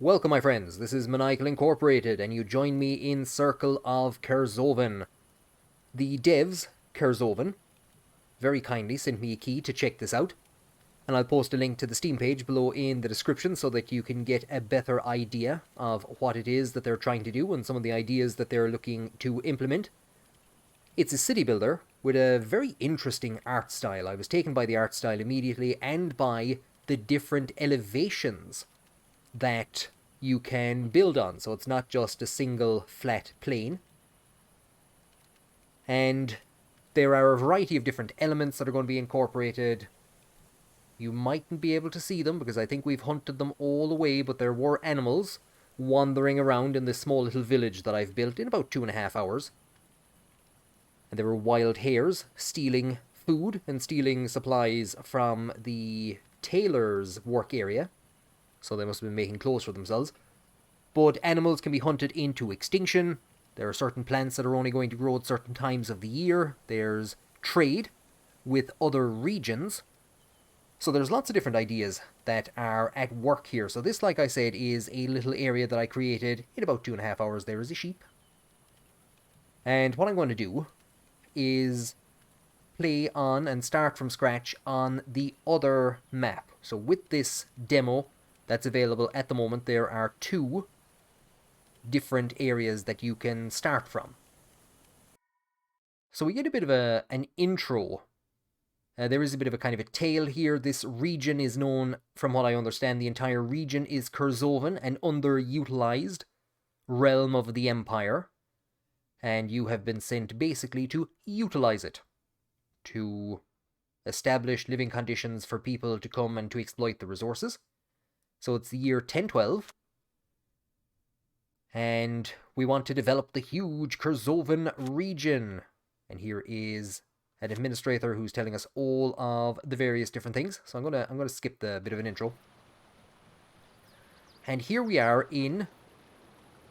Welcome, my friends. This is Maniacal Incorporated, and you join me in Circle of Kerzoven. The devs, Kerzoven, very kindly sent me a key to check this out, and I'll post a link to the Steam page below in the description so that you can get a better idea of what it is that they're trying to do and some of the ideas that they're looking to implement. It's a city builder with a very interesting art style. I was taken by the art style immediately and by the different elevations that you can build on. So it's not just a single flat plane. And there are a variety of different elements that are going to be incorporated. You mightn't be able to see them because I think we've hunted them all away, but there were animals wandering around in this small little village that I've built in about 2.5 hours. And there were wild hares stealing food and stealing supplies from the tailor's work area. So they must have been making clothes for themselves. But animals can be hunted into extinction. There are certain plants that are only going to grow at certain times of the year. There's trade with other regions. So there's lots of different ideas that are at work here. So this, like I said, is a little area that I created in about 2.5 hours. There is a sheep. And what I'm going to do is play on and start from scratch on the other map. So with this demo that's available at the moment, there are 2 different areas that you can start from. So we get a bit of an intro. There is a bit of a kind of a tale here. This region is known, from what I understand, the entire region is Kerzoven, an underutilized realm of the Empire. And you have been sent basically to utilize it, to establish living conditions for people to come and to exploit the resources. So it's the year 1012. And we want to develop the huge Kerzoven region. And here is an administrator who's telling us all of the various different things. So I'm gonna skip the bit of an intro. And here we are in,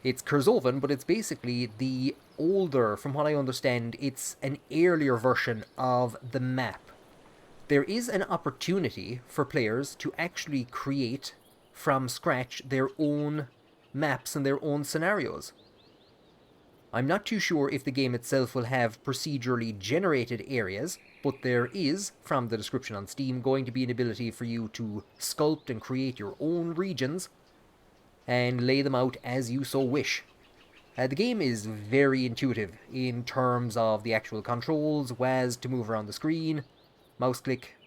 it's Kerzoven, but it's basically the older, from what I understand, it's an earlier version of the map. There is an opportunity for players to actually create from scratch their own maps and their own scenarios. I'm not too sure if the game itself will have procedurally generated areas, but there is, from the description on Steam, going to be an ability for you to sculpt and create your own regions and lay them out as you so wish. The game is very intuitive in terms of the actual controls. WAS to move around the screen, mouse click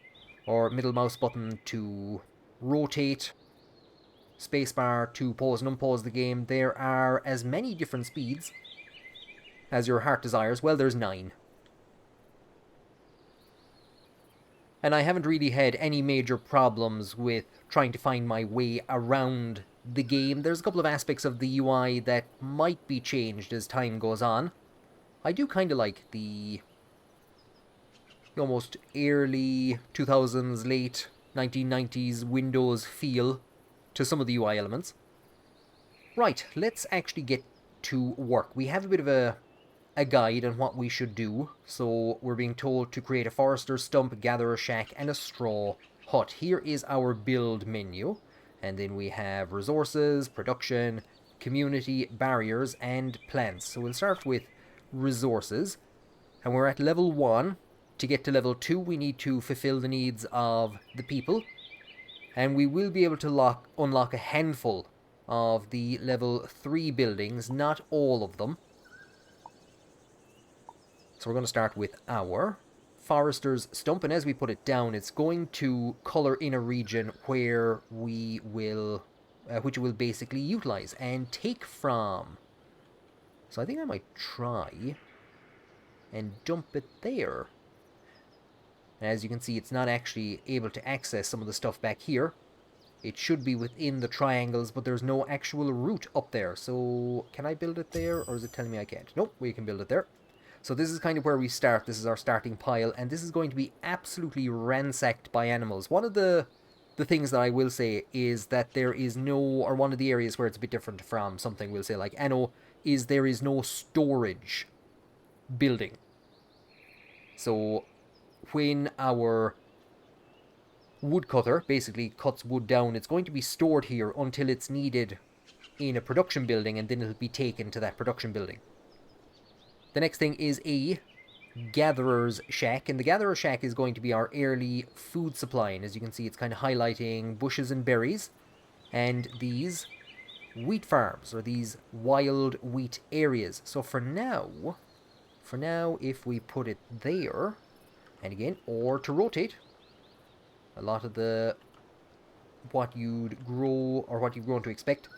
or middle mouse button to rotate, spacebar to pause and unpause the game. There are as many different speeds as your heart desires. Well, there's 9. And I haven't really had any major problems with trying to find my way around the game. There's a couple of aspects of the UI that might be changed as time goes on. I do kind of like the almost early 2000s, late 1990s Windows feel to some of the UI elements. Right, let's actually get to work. We have a bit of a guide on what we should do. So we're being told to create a forester's stump, gatherer shack, and a straw hut. Here is our build menu. And then we have resources, production, community, barriers, and plants. So we'll start with resources. And we're at level 1. To get to level 2, we need to fulfill the needs of the people. And we will be able to unlock a handful of the level 3 buildings, not all of them. So we're going to start with our forester's stump, and as we put it down, it's going to color in a region where we will, which will basically utilize and take from. So I think I might try and dump it there. As you can see, it's not actually able to access some of the stuff back here. It should be within the triangles, but there's no actual route up there. So can I build it there, or is it telling me I can't? Nope, we can build it there. So this is kind of where we start. This is our starting pile, and this is going to be absolutely ransacked by animals. One of the things that I will say is that there is no, or one of the areas where it's a bit different from something we'll say like Anno, is there is no storage building. So when our woodcutter basically cuts wood down, it's going to be stored here until it's needed in a production building, and then it'll be taken to that production building. The next thing is a gatherer's shack, and the gatherer's shack is going to be our early food supply, and as you can see, it's kind of highlighting bushes and berries, and these wheat farms, or these wild wheat areas. So for now, if we put it there, and again, or to rotate, a lot of the what you'd grow, or what you've grown to expect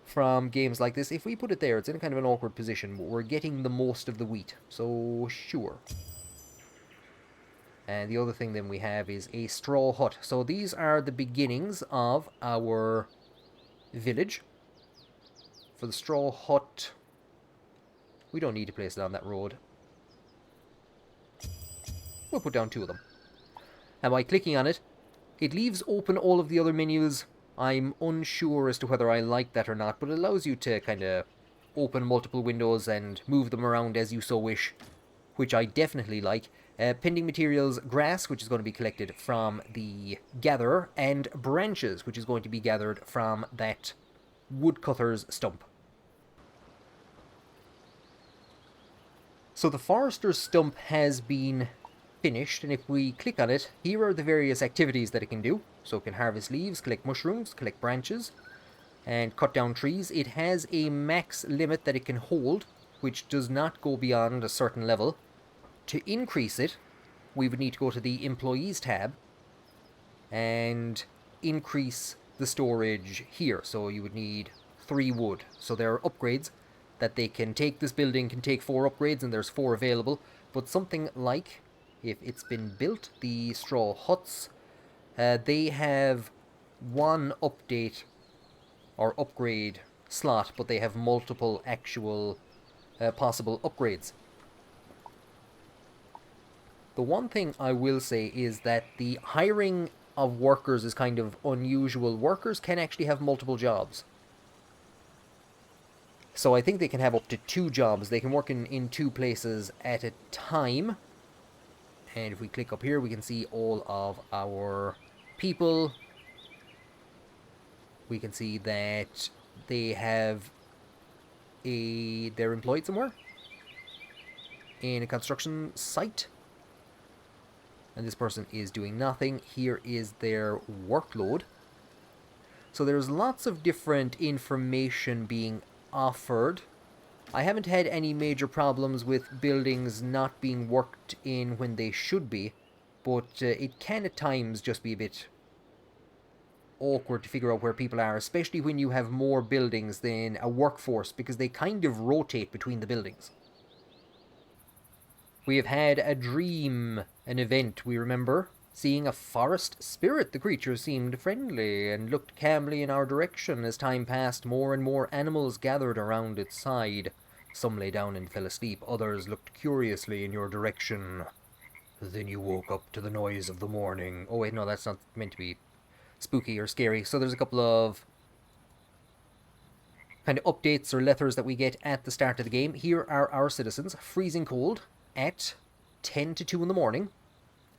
from games like this, if we put it there, it's in kind of an awkward position, but we're getting the most of the wheat, so sure. And the other thing then we have is a straw hut. So these are the beginnings of our village. For the straw hut, we don't need to place it on that road. We'll put down 2 of them. And by clicking on it, it leaves open all of the other menus. I'm unsure as to whether I like that or not, but it allows you to kind of open multiple windows and move them around as you so wish, which I definitely like. Pending materials, grass, which is going to be collected from the gatherer, and branches, which is going to be gathered from that woodcutter's stump. So the forester's stump has been finished, and if we click on it, here are the various activities that it can do. So it can harvest leaves, collect mushrooms, collect branches, and cut down trees. It has a max limit that it can hold, which does not go beyond a certain level. To increase it, we would need to go to the Employees tab and increase the storage here. So you would need 3 wood. So there are upgrades that they can take. This building can take 4 upgrades, and there's 4 available. But something like, if it's been built, the straw huts, they have 1 update or upgrade slot, but they have multiple actual possible upgrades. The one thing I will say is that the hiring of workers is kind of unusual. Workers can actually have multiple jobs. So I think they can have up to 2 jobs. They can work in 2 places at a time. And if we click up here, we can see all of our people. We can see that they have they're employed somewhere in a construction site. And this person is doing nothing. Here is their workload. So there's lots of different information being offered. I haven't had any major problems with buildings not being worked in when they should be, but it can at times just be a bit awkward to figure out where people are, especially when you have more buildings than a workforce, because they kind of rotate between the buildings. We have had a dream, an event, we remember, seeing a forest spirit. The creature seemed friendly and looked calmly in our direction. As time passed, more and more animals gathered around its side. Some lay down and fell asleep, others looked curiously in your direction. Then you woke up to the noise of the morning. Oh wait, no, that's not meant to be spooky or scary. So there's a couple of kind of updates or letters that we get at the start of the game. Here are our citizens. Freezing cold at 10 to 2 in the morning.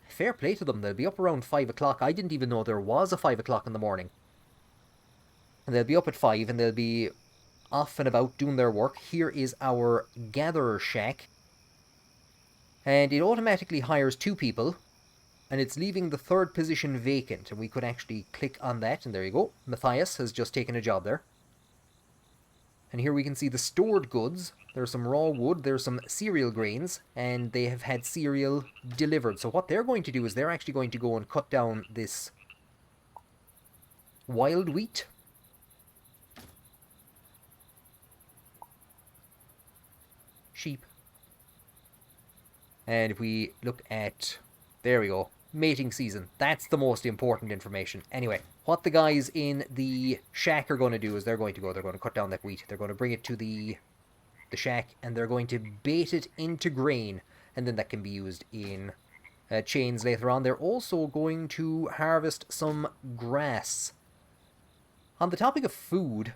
Fair play to them. They'll be up around 5 o'clock. I didn't even know there was a 5 o'clock in the morning. And they'll be up at 5, and they'll be off and about doing their work. Here is our gatherer shack. And it automatically hires 2 people. And it's leaving the 3rd position vacant. And we could actually click on that. And there you go. Matthias has just taken a job there. And here we can see the stored goods. There's some raw wood, there's some cereal grains, and they have had cereal delivered. So what they're going to do is they're actually going to go and cut down this wild wheat. Sheep. And if we look at, there we go, mating season. That's the most important information. Anyway, what the guys in the shack are going to do is they're going to cut down that wheat. They're going to bring it to the shack, and they're going to bait it into grain, and then that can be used in chains later on. They're also going to harvest some grass. On the topic of food,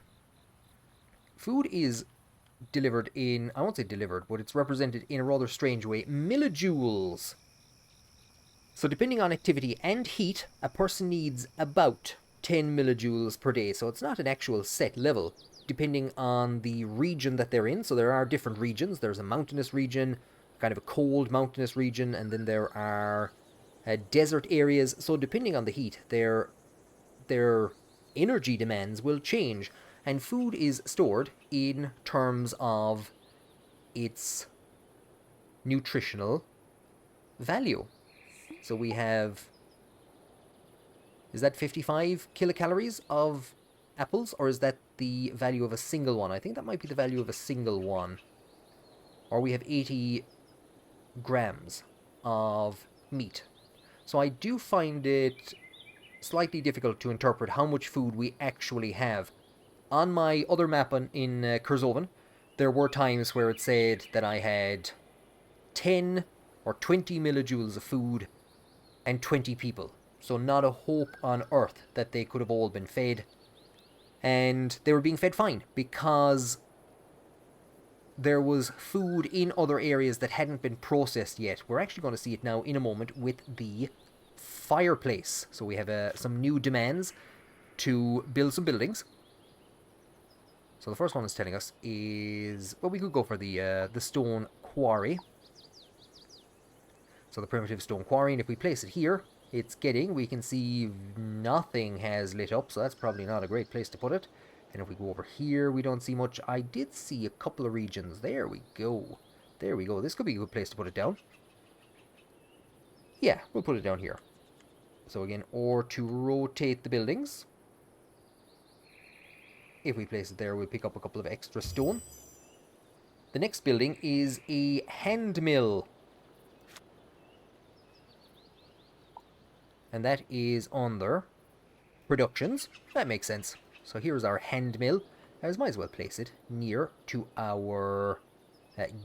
food is delivered in, I won't say delivered, but it's represented in a rather strange way. Millijoules. So depending on activity and heat, a person needs about 10 millijoules per day, so it's not an actual set level, depending on the region that they're in. So there are different regions. There's a mountainous region, kind of a cold mountainous region, and then there are desert areas. So depending on the heat, their energy demands will change, and food is stored in terms of its nutritional value. So we have, is that 55 kilocalories of apples, or is that the value of a single one? I think that might be the value of a single one. Or we have 80 grams of meat. So I do find it slightly difficult to interpret how much food we actually have. On my other map in Kerzoven, there were times where it said that I had 10 or 20 millijoules of food and 20 people. So not a hope on earth that they could have all been fed. And they were being fed fine because there was food in other areas that hadn't been processed yet. We're actually going to see it now in a moment with the fireplace. So we have some new demands to build some buildings. So the first one is telling us is, well, we could go for the stone quarry. So the primitive stone quarry, and if we place it here, it's getting, we can see nothing has lit up, so that's probably not a great place to put it. And if we go over here, we don't see much. I did see a couple of regions. There we go. There we go. This could be a good place to put it down. Yeah, we'll put it down here. So again, or to rotate the buildings. If we place it there, we'll pick up a couple of extra stone. The next building is a hand mill. And that is under productions. That makes sense. So here's our hand mill. I might as well place it near to our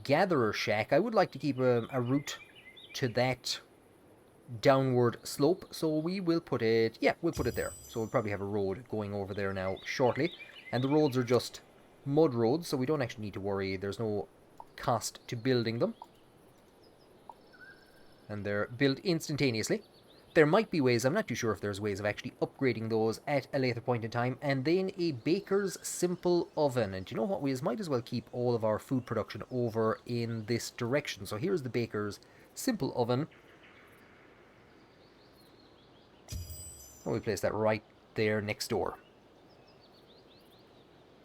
gatherer shack. I would like to keep a route to that downward slope, so we will put it, yeah, we'll put it there. So we'll probably have a road going over there now shortly. And the roads are just mud roads, so we don't actually need to worry. There's no cost to building them. And they're built instantaneously. There might be ways, I'm not too sure if there's ways of actually upgrading those at a later point in time. And then a baker's simple oven. And you know what, we might as well keep all of our food production over in this direction. So here's the baker's simple oven. And we place that right there next door.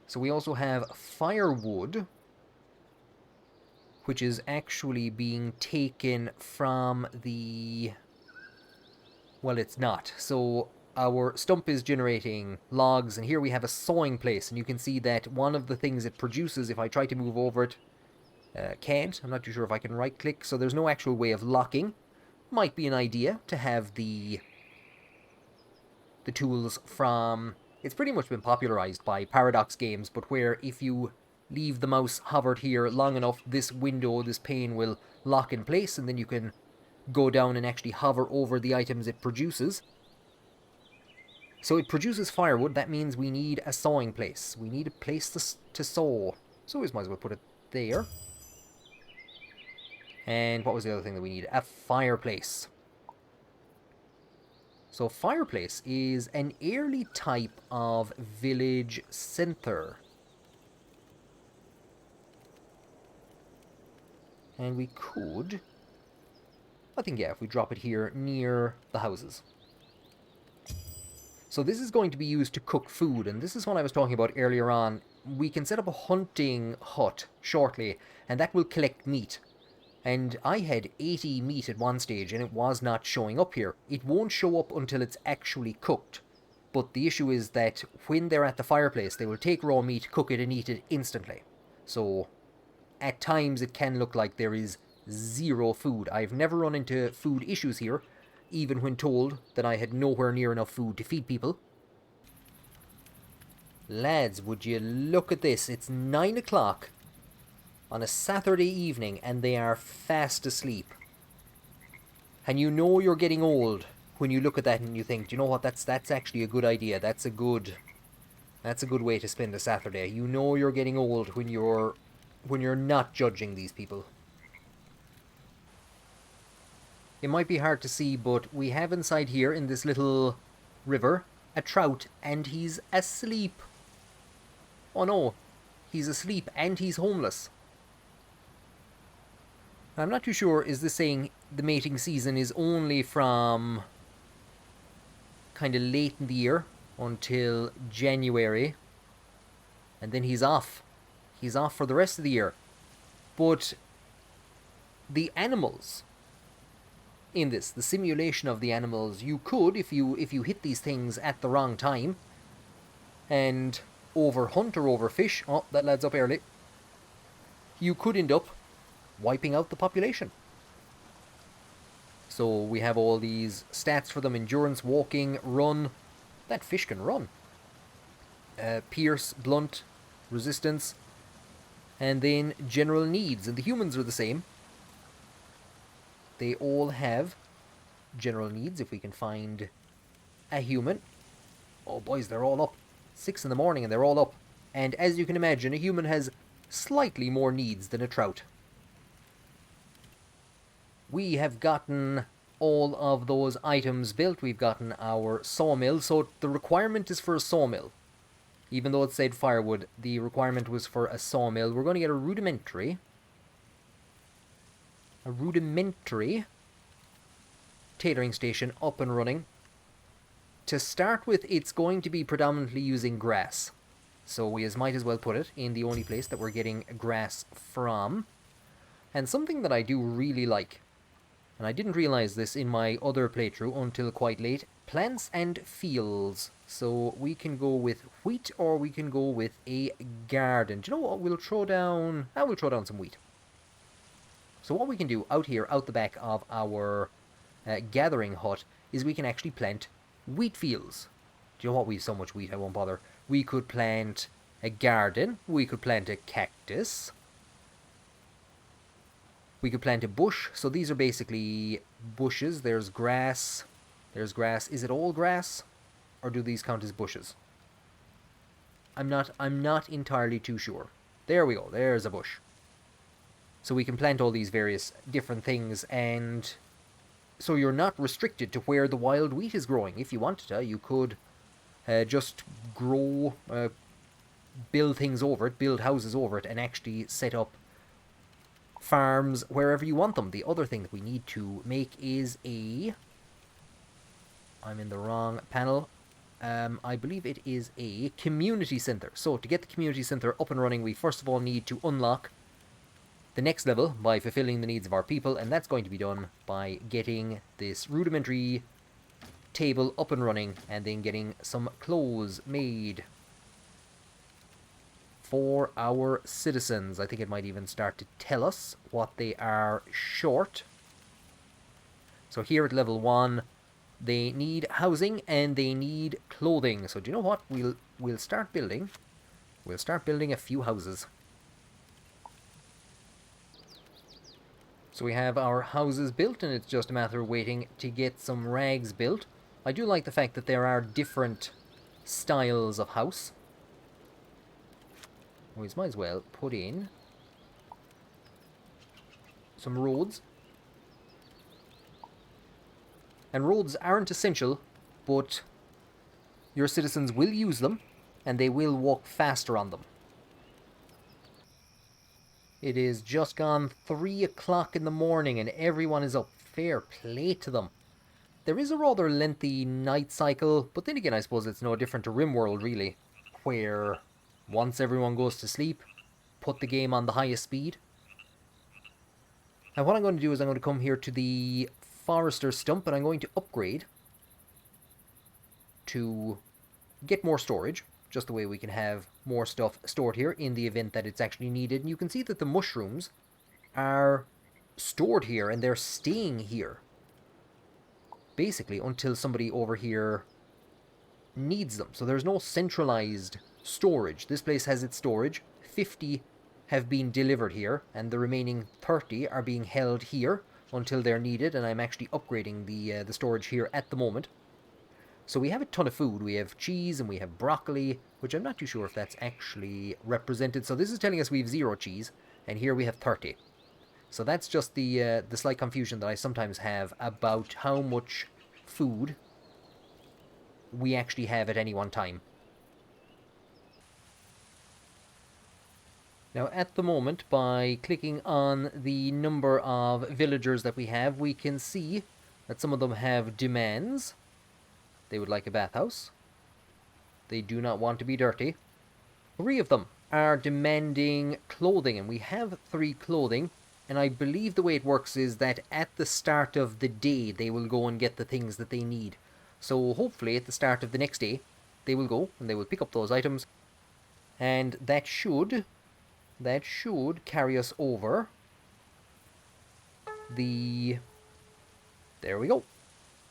So we also have firewood, which is actually being taken from the... well, it's not. So our stump is generating logs, and here we have a sawing place, and you can see that one of the things it produces, if I try to move over it, can't. I'm not too sure if I can right-click, so there's no actual way of locking. Might be an idea to have the tools from... it's pretty much been popularized by Paradox games, but where if you leave the mouse hovered here long enough, this window, this pane will lock in place, and then you can go down and actually hover over the items it produces. So it produces firewood. That means we need a sawing place. We need a place to saw. So we might as well put it there. And what was the other thing that we need? A fireplace. So fireplace is an early type of village center. And we could... I think, yeah, if we drop it here near the houses. So this is going to be used to cook food, and this is what I was talking about earlier on. We can set up a hunting hut shortly, and that will collect meat. And I had 80 meat at one stage, and it was not showing up here. It won't show up until it's actually cooked. But the issue is that when they're at the fireplace, they will take raw meat, cook it, and eat it instantly. So at times it can look like there is zero food. I've never run into food issues here, even when told that I had nowhere near enough food to feed people. Lads, would you look at this? It's 9 o'clock on a Saturday evening, and they are fast asleep. And you know you're getting old when you look at that and you think, do you know what, that's actually a good idea. That's a good way to spend a Saturday. You know you're getting old when you're not judging these people. It might be hard to see, but we have inside here in this little river a trout and he's asleep. Oh no, he's asleep and he's homeless. I'm not too sure, is this saying the mating season is only from kind of late in the year until January, and then he's off. He's off for the rest of the year. But the animals in this, the simulation of the animals, you could, if you hit these things at the wrong time and overhunt or overfish, oh, that lad's up early, you could end up wiping out the population. So we have all these stats for them: endurance, walking, run. That fish can run. Pierce, blunt, resistance, and then general needs. And the humans are the same. They all have general needs. If we can find a human. Oh boys, they're all up. 6 in the morning and they're all up. And as you can imagine, a human has slightly more needs than a trout. We have gotten all of those items built. We've gotten our sawmill. So the requirement is for a sawmill. Even though it said firewood, the requirement was for a sawmill. We're going to get a rudimentary tailoring station up and running. To start with, it's going to be predominantly using grass. So we might as well put it in the only place that we're getting grass from. And something that I do really like, and I didn't realize this in my other playthrough until quite late, plants and fields. So we can go with wheat or we can go with a garden. Do you know what? We'll throw down some wheat. So what we can do out here, out the back of our gathering hut, is we can actually plant wheat fields. Do you know what? We have so much wheat, I won't bother. We could plant a garden. We could plant a cactus. We could plant a bush. So these are basically bushes. There's grass. There's grass. Is it all grass? Or do these count as bushes? I'm not entirely too sure. There we go. There's a bush. So we can plant all these various different things, and so you're not restricted to where the wild wheat is growing. If you wanted to, you could just grow, build things over it, build houses over it, and actually set up farms wherever you want them. The other thing that we need to make is I'm in the wrong panel. I believe it is a community center. So to get the community center up and running, we first of all need to unlock the next level by fulfilling the needs of our people, and that's going to be done by getting this rudimentary table up and running and then getting some clothes made for our citizens. I think it might even start to tell us what they are short. So here at level 1, they need housing and they need clothing. So do you know what? We'll start building. We'll start building a few houses. So we have our houses built, and it's just a matter of waiting to get some rags built. I do like the fact that there are different styles of house. We might as well put in some roads. And roads aren't essential, but your citizens will use them, and they will walk faster on them. It is just gone 3 o'clock in the morning and everyone is up. Fair play to them. There is a rather lengthy night cycle, but then again I suppose it's no different to RimWorld really, where once everyone goes to sleep, put the game on the highest speed. Now what I'm going to do is I'm going to come here to the Forester Stump and I'm going to upgrade to get more storage. Just the way we can have more stuff stored here in the event that it's actually needed. And you can see that the mushrooms are stored here and they're staying here. Basically until somebody over here needs them. So there's no centralized storage. This place has its storage. 50 have been delivered here and the remaining 30 are being held here until they're needed. And I'm actually upgrading the storage here at the moment. So we have a ton of food. We have cheese and we have broccoli, which I'm not too sure if that's actually represented. So this is telling us we have 0 cheese, and here we have 30. So that's just the slight confusion that I sometimes have about how much food we actually have at any one time. Now, at the moment, by clicking on the number of villagers that we have, we can see that some of them have demands. They would like a bathhouse. They do not want to be dirty. 3 of them are demanding clothing, and we have 3 clothing. And I believe the way it works is that at the start of the day, they will go and get the things that they need. So hopefully at the start of the next day, they will go and they will pick up those items. And that should carry us over the... There we go.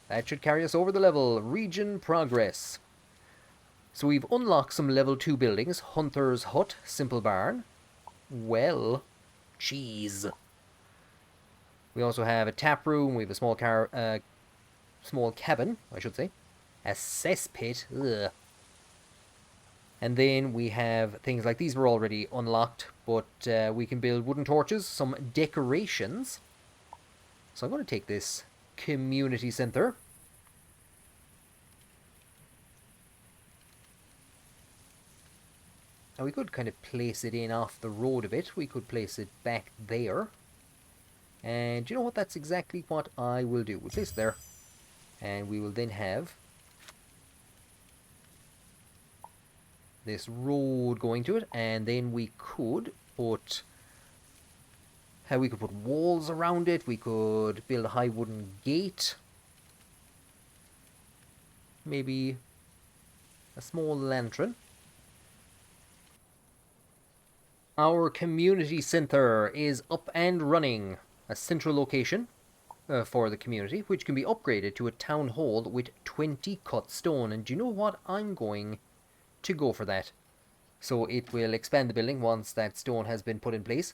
That should carry us over the level. Region progress. So we've unlocked some level 2 buildings. Hunter's Hut, Simple Barn. Well, cheese. We also have a tap room. We have a small cabin, I should say. A cesspit. Ugh. And then we have things like these were already unlocked, but we can build wooden torches, some decorations. So I'm going to take this community center. Now we could kind of place it in off the road a bit. We could place it back there. And you know what? That's exactly what I will do. We'll place it there. And we will then have this road going to it. And then we could put... we could put walls around it. We could build a high wooden gate. Maybe a small lantern. Our community center is up and running. A central location for the community, which can be upgraded to a town hall with 20 cut stone. And do you know what? I'm going to go for that. So it will expand the building once that stone has been put in place.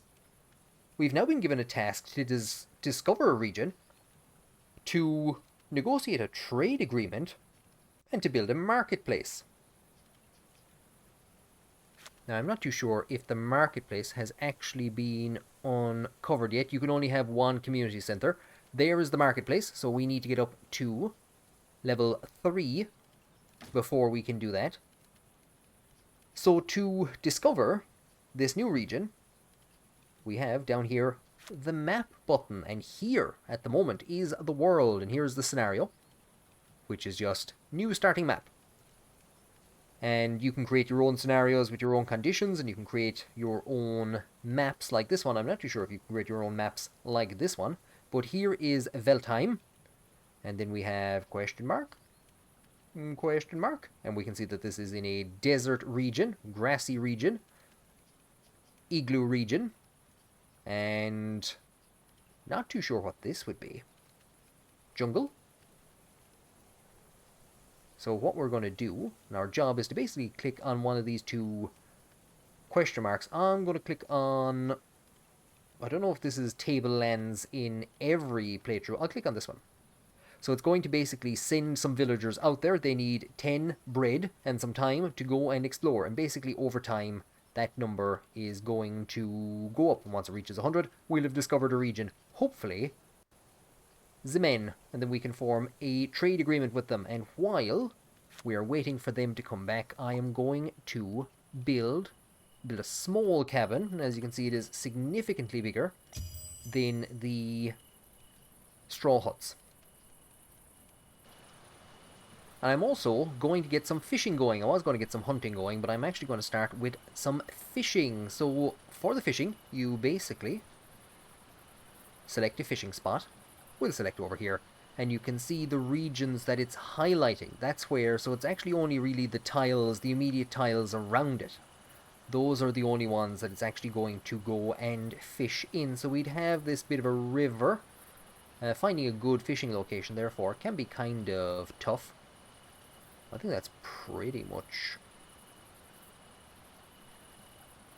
We've now been given a task to discover a region, to negotiate a trade agreement, and to build a marketplace. Now, I'm not too sure if the marketplace has actually been uncovered yet. You can only have one community center. There is the marketplace, so we need to get up to level 3 before we can do that. So to discover this new region, we have down here the map button, and here at the moment is the world, and here's the scenario, which is just new starting map. And you can create your own scenarios with your own conditions, and you can create your own maps like this one. I'm not too sure if you can create your own maps like this one, but here is Veltheim, and then we have question mark, and we can see that this is in a desert region, grassy region, igloo region, and not too sure what this would be. Jungle. So what we're going to do, and our job is to basically click on one of these 2 question marks. I'm going to click on, I don't know if this is table lands in every playthrough. I'll click on this one. So it's going to basically send some villagers out there. They need 10 bread and some time to go and explore. And basically over time, that number is going to go up. And once it reaches 100, we'll have discovered a region. Hopefully, the men, and then we can form a trade agreement with them. And while we are waiting for them to come back, I am going to build a small cabin. And as you can see, it is significantly bigger than the straw huts. And I'm also going to get some fishing going. I was going to get some hunting going, but I'm actually going to start with some fishing. So for the fishing, you basically select a fishing spot. We'll select over here, and you can see the regions that it's highlighting. That's where, so it's actually only really the tiles, the immediate tiles around it. Those are the only ones that it's actually going to go and fish in. So we'd have this bit of a river. Finding a good fishing location, therefore, can be kind of tough. I think that's pretty much...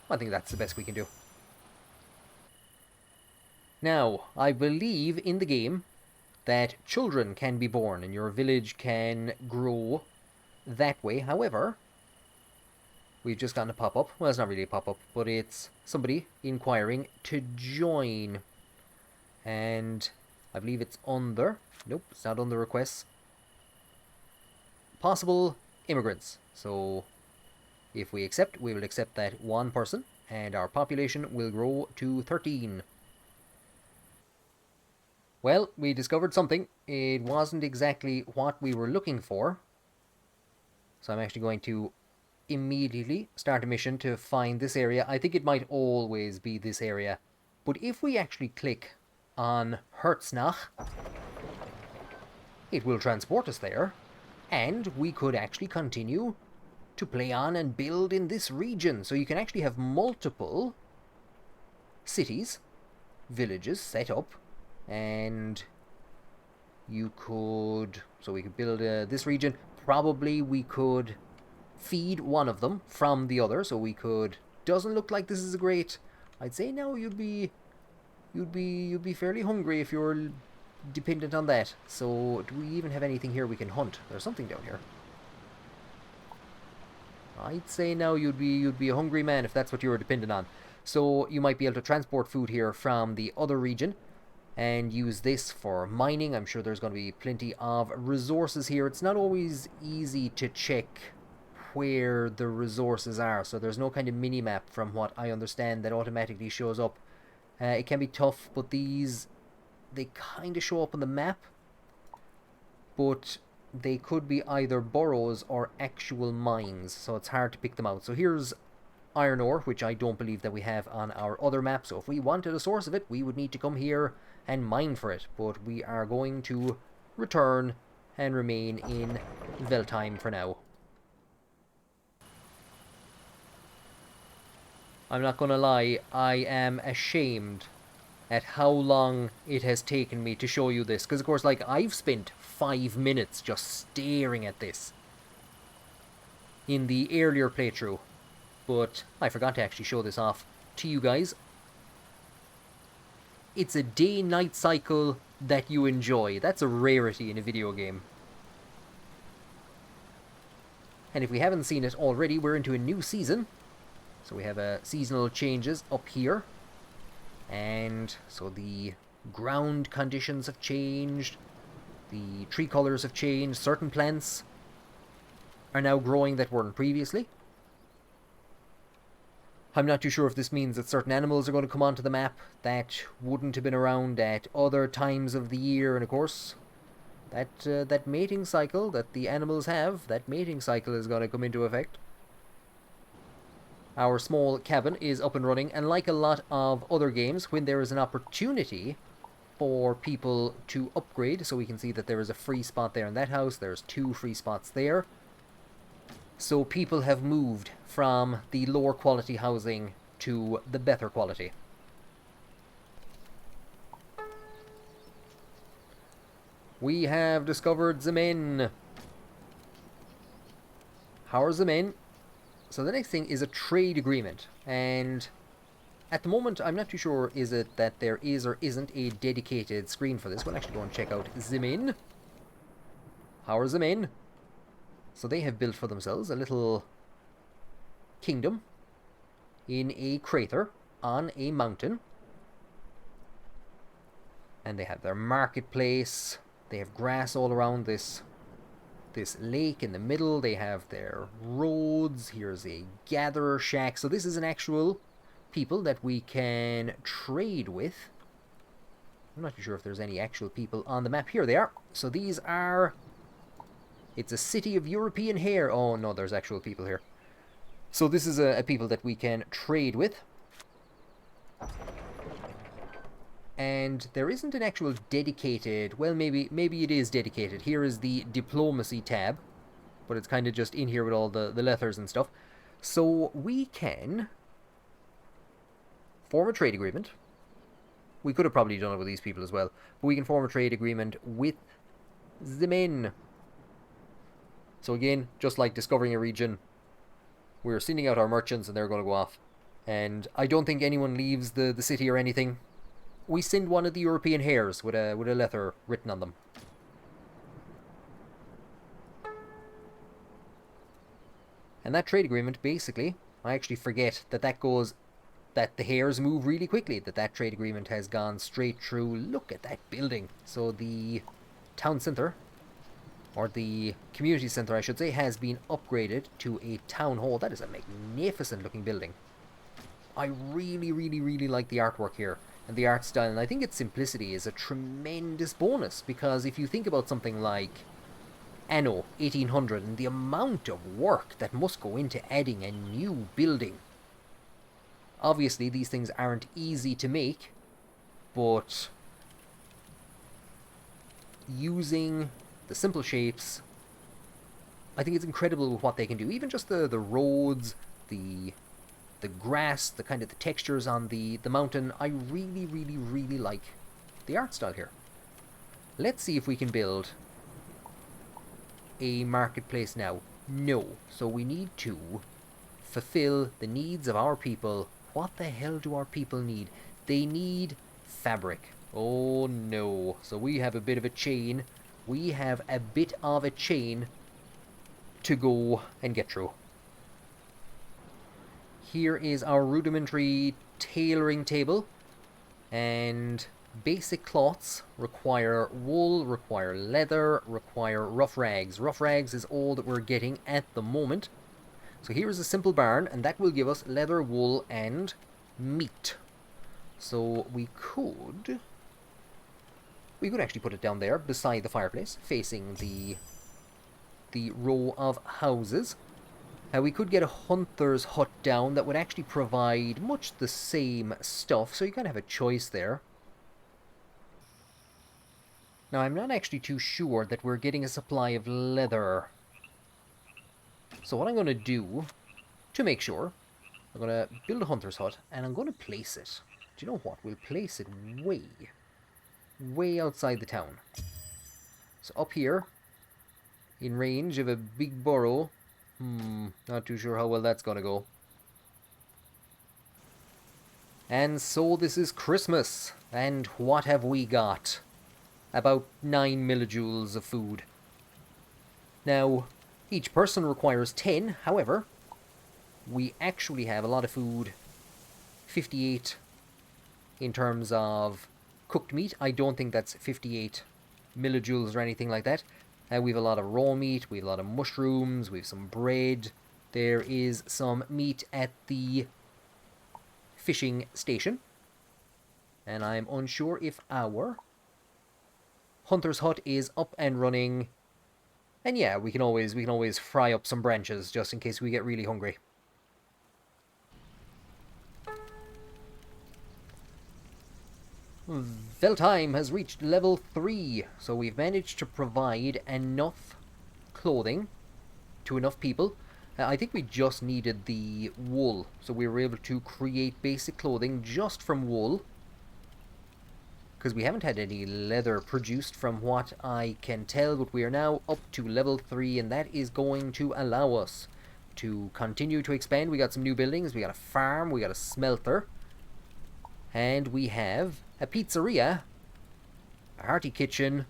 I think that's the best we can do. Now, I believe in the game that children can be born and your village can grow that way. However, we've just gotten a pop-up. Well, it's not really a pop-up, but it's somebody inquiring to join. And I believe it's under... Nope, it's not under requests. possible immigrants. So if we accept, we will accept that one person, and our population will grow to 13. Well, we discovered something. It wasn't exactly what we were looking for. So I'm actually going to immediately start a mission to find this area. I think it might always be this area. But if we actually click on Herznach, it will transport us there. And we could actually continue to play on and build in this region. So you can actually have multiple cities, villages set up, and you could, so we could build this region. Probably we could feed one of them from the other, so we could, doesn't look like this is a great, I'd say now you'd be fairly hungry if you're dependent on that. So do we even have anything here we can hunt? There's something down here. I'd say now you'd be a hungry man if that's what you were dependent on. So you might be able to transport food here from the other region and use this for mining. I'm sure there's going to be plenty of resources here. It's not always easy to check where the resources are, so there's no kind of mini-map from what I understand that automatically shows up. It can be tough, but these, they kind of show up on the map, but they could be either burrows or actual mines, so it's hard to pick them out. So here's iron ore, which I don't believe that we have on our other map, so if we wanted a source of it, we would need to come here and mine for it, but we are going to return and remain in Veltheim for now. I'm not gonna lie, I am ashamed at how long it has taken me to show you this, because of course, like, I've spent 5 minutes just staring at this in the earlier playthrough, but I forgot to actually show this off to you guys. It's a day-night cycle that you enjoy. That's a rarity in a video game. And if we haven't seen it already, we're into a new season. So we have seasonal changes up here. And so the ground conditions have changed. The tree colors have changed. Certain plants are now growing that weren't previously. I'm not too sure if this means that certain animals are going to come onto the map that wouldn't have been around at other times of the year. And of course, that mating cycle that the animals have, that mating cycle is going to come into effect. Our small cabin is up and running, and like a lot of other games, when there is an opportunity for people to upgrade, so we can see that there is a free spot there in that house, there's 2 free spots there. So people have moved from the lower quality housing to the better quality. We have discovered the men. How are the men? So the next thing is a trade agreement, and at the moment I'm not too sure is it that there is or isn't a dedicated screen for this. We'll actually go and check out the men. How are the men? So they have built for themselves a little kingdom in a crater on a mountain. And they have their marketplace. They have grass all around this lake in the middle. They have their roads. Here's a gatherer shack. So this is an actual people that we can trade with. I'm not too sure if there's any actual people on the map. Here they are. So these are... It's a city of European hair. Oh no, there's actual people here. So this is a people that we can trade with. And there isn't an actual dedicated... Well, maybe it is dedicated. Here is the diplomacy tab. But it's kind of just in here with all the letters and stuff. So we can form a trade agreement. We could have probably done it with these people as well. But we can form a trade agreement with the men. So again, just like discovering a region, we're sending out our merchants and they're going to go off. And I don't think anyone leaves the city or anything. We send one of the European hares with a letter written on them. And that trade agreement, basically, I actually forget that goes, that the hares move really quickly, that trade agreement has gone straight through. Look at that building. So the town center or the community centre I should say, has been upgraded to a town hall. That is a magnificent looking building. I really, really, really like the artwork here and the art style, and I think its simplicity is a tremendous bonus, because if you think about something like Anno 1800 and the amount of work that must go into adding a new building. Obviously, these things aren't easy to make, but using the simple shapes, I think it's incredible with what they can do. Even just the roads, the grass, the kind of the textures on the mountain. I really, really, really like the art style here. Let's see if we can build a marketplace now. No. So we need to fulfill the needs of our people. What the hell do our people need? They need fabric. Oh no. So we have a bit of a chain. We have a bit of a chain to go and get through. Here is our rudimentary tailoring table, and basic cloths require wool, require leather, require rough rags. Rough rags is all that we're getting at the moment. So here is a simple barn, and that will give us leather, wool, and meat. So we could actually put it down there beside the fireplace, facing the row of houses. We could get a hunter's hut down that would actually provide much the same stuff, so you kind of have a choice there. Now, I'm not actually too sure that we're getting a supply of leather. So what I'm going to do, to make sure, I'm going to build a hunter's hut, and I'm going to place it. Do you know what? We'll place it way outside the town. So up here, in range of a big burrow. Not too sure how well that's gonna go. And so this is Christmas, and what have we got? About 9 millijoules of food. Now, each person requires 10, however, we actually have a lot of food. 58 in terms of cooked meat. I don't think that's 58 millijoules or anything like that. We have a lot of raw meat, we have a lot of mushrooms, we have some bread. There is some meat at the fishing station. And I'm unsure if our hunter's hut is up and running. And yeah, we can always fry up some branches just in case we get really hungry. Veltheim has reached level 3, so we've managed to provide enough clothing to enough people. I think we just needed the wool, so we were able to create basic clothing just from wool, because we haven't had any leather produced from what I can tell, but we are now up to level 3, and that is going to allow us to continue to expand. We got some new buildings, we got a farm, we got a smelter, and we have a pizzeria, a hearty kitchen,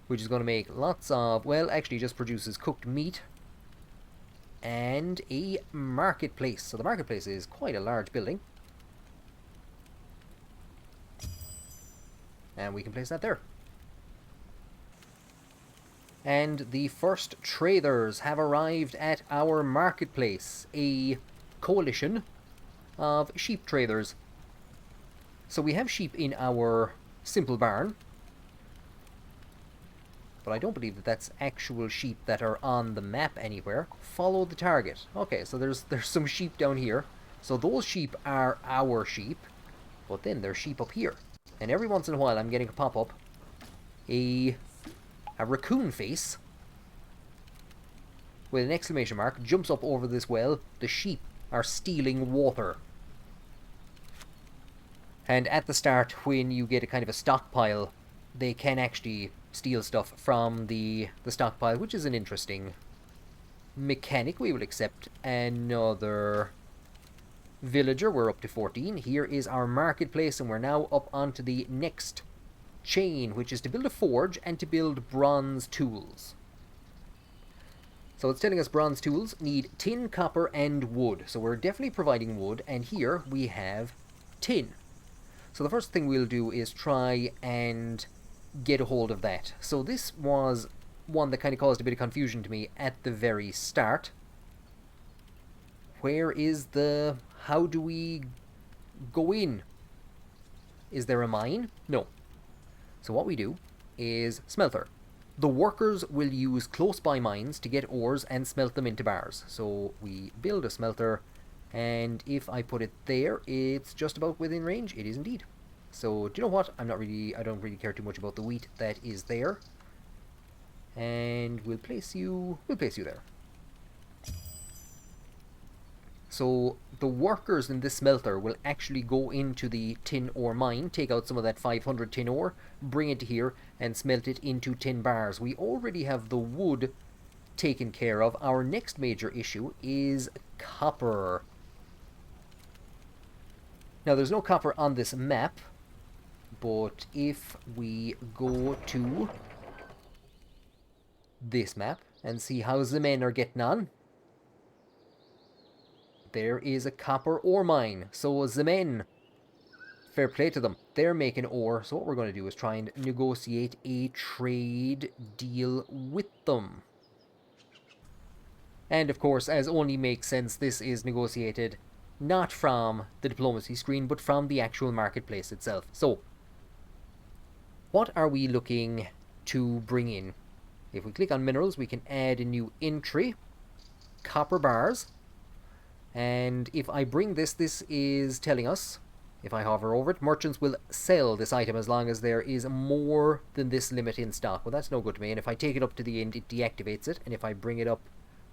which is going to make lots of, well, actually just produces cooked meat, and a marketplace. So the marketplace is quite a large building. And we can place that there. And the first traders have arrived at our marketplace, a coalition of sheep traders. So we have sheep in our simple barn, but I don't believe that that's actual sheep that are on the map anywhere. Follow the target. Okay, so there's some sheep down here. So those sheep are our sheep, but then there's sheep up here. And every once in a while I'm getting a pop-up, a raccoon face with an exclamation mark jumps up over this well. The sheep are stealing water. And at the start, when you get a kind of a stockpile, they can actually steal stuff from the stockpile, which is an interesting mechanic. We will accept another villager. We're up to 14. Here is our marketplace, and we're now up onto the next chain, which is to build a forge and to build bronze tools. So it's telling us bronze tools need tin, copper, and wood. So we're definitely providing wood, and here we have tin. So the first thing we'll do is try and get a hold of that. So this was one that kind of caused a bit of confusion to me at the very start. Where is the... How do we go in? Is there a mine? No. So what we do is smelter. The workers will use close by mines to get ores and smelt them into bars. So we build a smelter, and if I put it there, it's just about within range. It is indeed. So do you know what? I don't really care too much about the wheat that is there. And we'll place you there. So the workers in this smelter will actually go into the tin ore mine, take out some of that 500 tin ore, bring it to here, and smelt it into tin bars. We already have the wood taken care of. Our next major issue is copper. Now there's no copper on this map, but if we go to this map and see how the men are getting on, there is a copper ore mine. So the men, fair play to them, they're making ore. So what we're going to do is try and negotiate a trade deal with them. And of course, as only makes sense, this is negotiated not from the diplomacy screen, but from the actual marketplace itself. So, what are we looking to bring in? If we click on minerals, we can add a new entry, copper bars. And if I bring this, this is telling us, if I hover over it, merchants will sell this item as long as there is more than this limit in stock. Well, that's no good to me. And if I take it up to the end, it deactivates it. And if I bring it up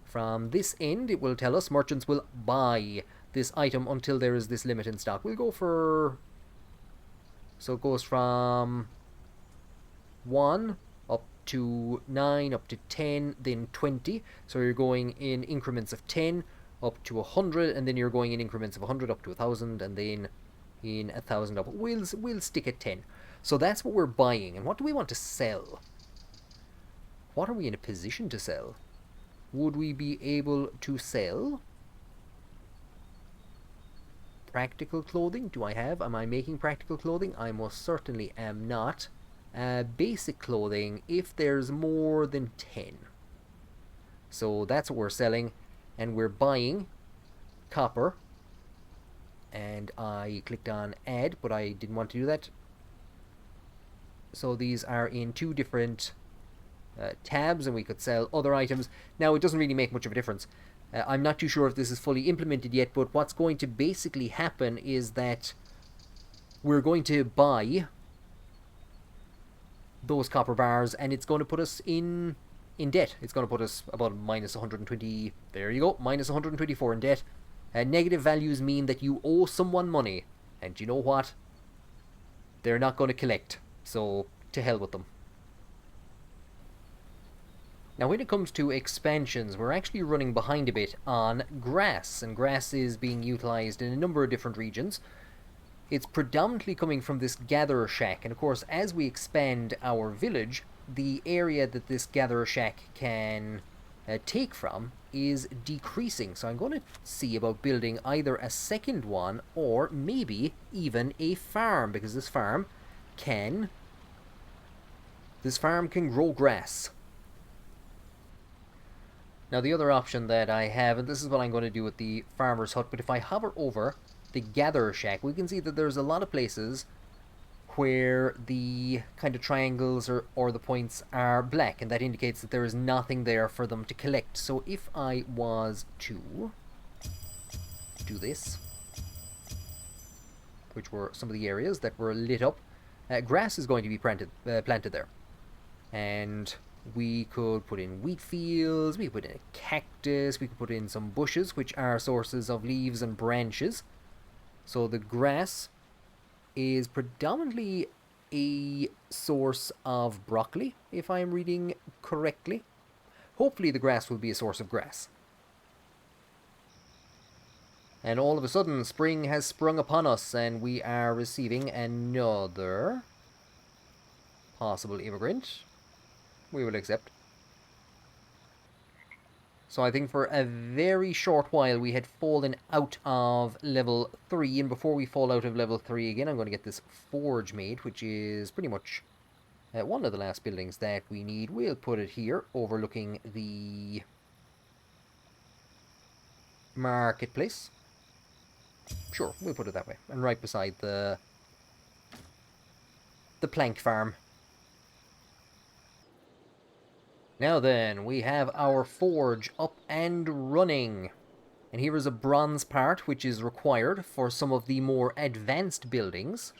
from this end, it will tell us merchants will buy this item until there is this limit in stock. We'll go for... So it goes from 1 up to 9, up to 10, then 20. So you're going in increments of 10 up to 100, and then you're going in increments of 100 up to 1,000, and then in 1,000 up. We'll stick at 10. So that's what we're buying. And what do we want to sell? What are we in a position to sell? Would we be able to sell practical clothing? Do I have? Am I making practical clothing? I most certainly am not. Basic clothing, if there's more than 10. So that's what we're selling. And we're buying copper. And I clicked on add, but I didn't want to do that. So these are in two different tabs, and we could sell other items. Now, it doesn't really make much of a difference. I'm not too sure if this is fully implemented yet, but what's going to basically happen is that we're going to buy those copper bars, and it's going to put us in debt. It's going to put us about minus 120, there you go, minus 124 in debt. Negative values mean that you owe someone money, and you know what? They're not going to collect, so to hell with them. Now when it comes to expansions, we're actually running behind a bit on grass, and grass is being utilized in a number of different regions. It's predominantly coming from this gatherer shack, and of course as we expand our village, the area that this gatherer shack can take from is decreasing. So I'm going to see about building either a second one or maybe even a farm, because this farm can grow grass. Now the other option that I have, and this is what I'm going to do with the farmer's hut, but if I hover over the gatherer shack, we can see that there's a lot of places where the kind of triangles or the points are black, and that indicates that there is nothing there for them to collect. So if I was to do this, which were some of the areas that were lit up, grass is going to be planted there. And we could put in wheat fields, we could put in a cactus, we could put in some bushes, which are sources of leaves and branches. So the grass is predominantly a source of broccoli, if I'm reading correctly. Hopefully the grass will be a source of grass. And all of a sudden, spring has sprung upon us, and we are receiving another possible immigrant. We will accept. So I think for a very short while we had fallen out of level 3, and before we fall out of level 3 again, I'm going to get this forge made, which is pretty much One of the last buildings that we need, we'll put it here, overlooking the marketplace. Sure, we'll put it that way. And right beside the plank farm. Now then, we have our forge up and running. And here is a bronze part, which is required for some of the more advanced buildings.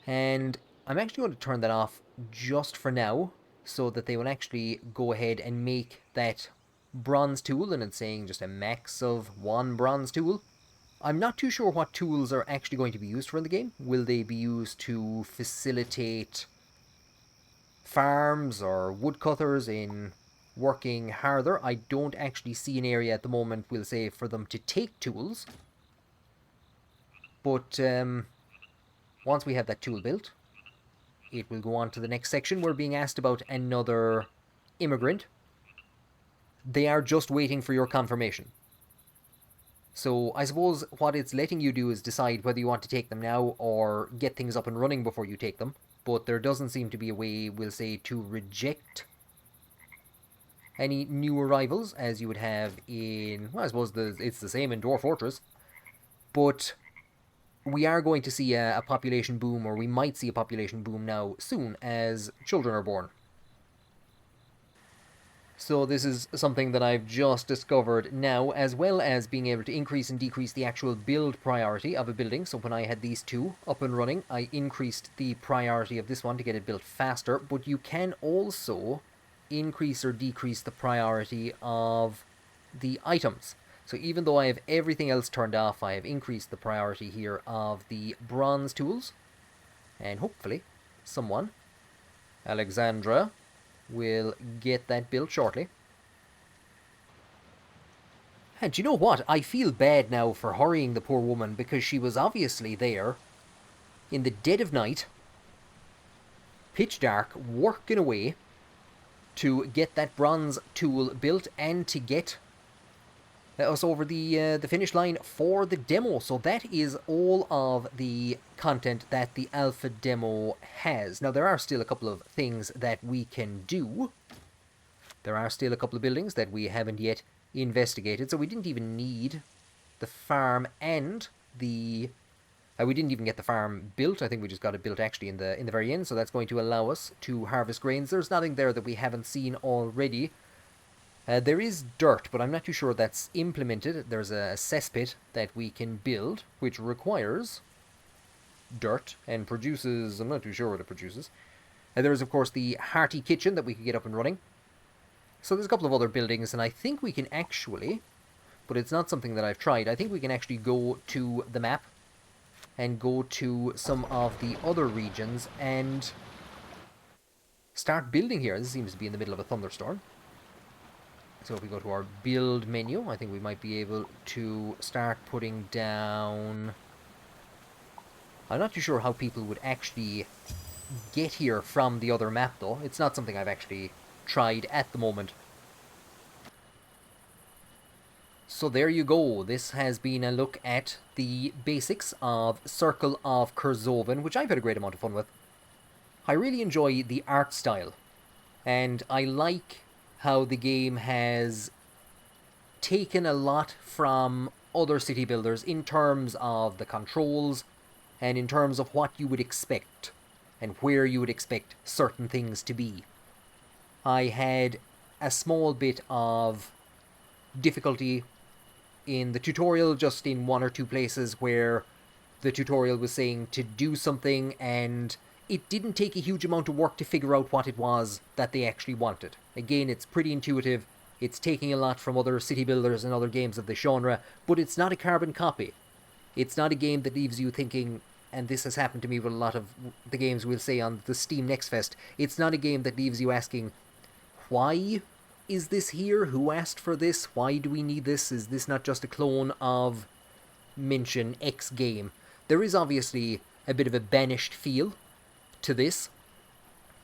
And I'm actually going to turn that off just for now, so that they will actually go ahead and make that bronze tool, and it's saying just a max of 1 bronze tool. I'm not too sure what tools are actually going to be used for in the game. Will they be used to facilitate farms or woodcutters in working harder? I don't actually see an area at the moment, we'll say, for them to take tools. But once we have that tool built, it will go on to the next section. We're being asked about another immigrant. They are just waiting for your confirmation. So I suppose what it's letting you do is decide whether you want to take them now or get things up and running before you take them. But there doesn't seem to be a way, we'll say, to reject any new arrivals as you would have in, well, I suppose it's the same in Dwarf Fortress. But we are going to see a population boom, or we might see a population boom now soon as children are born. So this is something that I've just discovered now, as well as being able to increase and decrease the actual build priority of a building. So when I had these two up and running, I increased the priority of this one to get it built faster, but you can also increase or decrease the priority of the items. So even though I have everything else turned off, I have increased the priority here of the bronze tools. And hopefully someone, Alexandra, will get that built shortly. And do you know what? I feel bad now for hurrying the poor woman, because she was obviously there in the dead of night, pitch dark, working away to get that bronze tool built and to get us over the finish line for the demo. So that is all of the content that the alpha demo has. Now, there are still a couple of things that we can do. There are still a couple of buildings that we haven't yet investigated. So we didn't even need the farm and the... we didn't even get the farm built. I think we just got it built actually in the very end. So that's going to allow us to harvest grains. There's nothing there that we haven't seen already. There is dirt, but I'm not too sure that's implemented. There's a cesspit that we can build, which requires dirt and produces... I'm not too sure what it produces. There is, of course, the hearty kitchen that we could get up and running. So there's a couple of other buildings, and I think we can actually... But it's not something that I've tried. I think we can actually go to the map and go to some of the other regions and start building here. This seems to be in the middle of a thunderstorm. So if we go to our build menu, I think we might be able to start putting down... I'm not too sure how people would actually get here from the other map, though. It's not something I've actually tried at the moment. So there you go. This has been a look at the basics of Circle of Kerzoven, which I've had a great amount of fun with. I really enjoy the art style, and I like how the game has taken a lot from other city builders in terms of the controls and in terms of what you would expect and where you would expect certain things to be. I had a small bit of difficulty in the tutorial, just in one or two places where the tutorial was saying to do something and it didn't take a huge amount of work to figure out what it was that they actually wanted. Again, it's pretty intuitive. It's taking a lot from other city builders and other games of the genre, but it's not a carbon copy. It's not a game that leaves you thinking, and this has happened to me with a lot of the games we'll say on the Steam Next Fest, it's not a game that leaves you asking, why is this here? Who asked for this? Why do we need this? Is this not just a clone of mention X game? There is obviously a bit of a banished feel to this,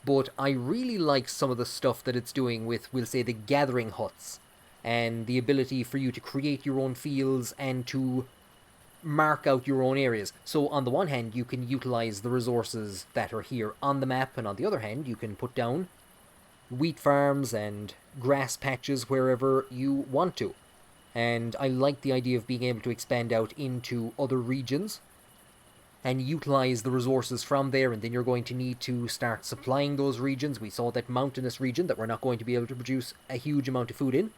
but I really like some of the stuff that it's doing with, we'll say, the gathering huts and the ability for you to create your own fields and to mark out your own areas. So on the one hand, you can utilize the resources that are here on the map, and on the other hand, you can put down wheat farms and grass patches wherever you want to. And I like the idea of being able to expand out into other regions and utilize the resources from there, and then you're going to need to start supplying those regions. We saw that mountainous region that we're not going to be able to produce a huge amount of food in.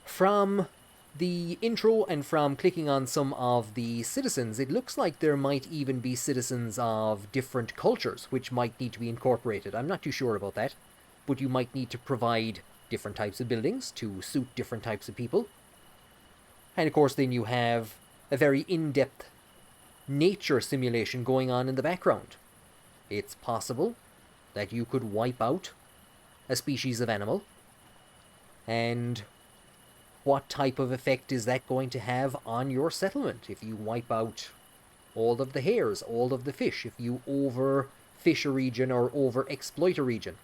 From the intro and from clicking on some of the citizens, it looks like there might even be citizens of different cultures which might need to be incorporated. I'm not too sure about that, but you might need to provide different types of buildings to suit different types of people. And of course then you have a very in-depth nature simulation going on in the background. It's possible that you could wipe out a species of animal, and what type of effect is that going to have on your settlement? If you wipe out all of the hares, all of the fish, if you overfish a region or overexploit a region.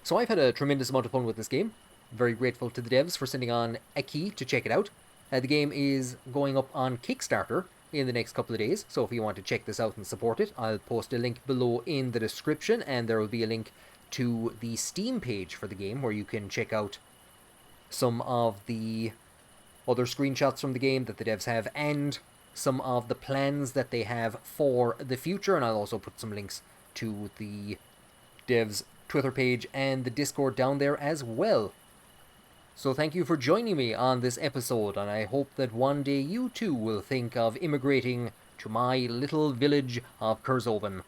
So I've had a tremendous amount of fun with this game. Very grateful to the devs for sending on a key to check it out. The game is going up on Kickstarter in the next couple of days, so if you want to check this out and support it, I'll post a link below in the description, and there will be a link to the Steam page for the game where you can check out some of the other screenshots from the game that the devs have and some of the plans that they have for the future, and I'll also put some links to the devs' Twitter page and the Discord down there as well. So thank you for joining me on this episode, and I hope that one day you too will think of immigrating to my little village of Kerzoven.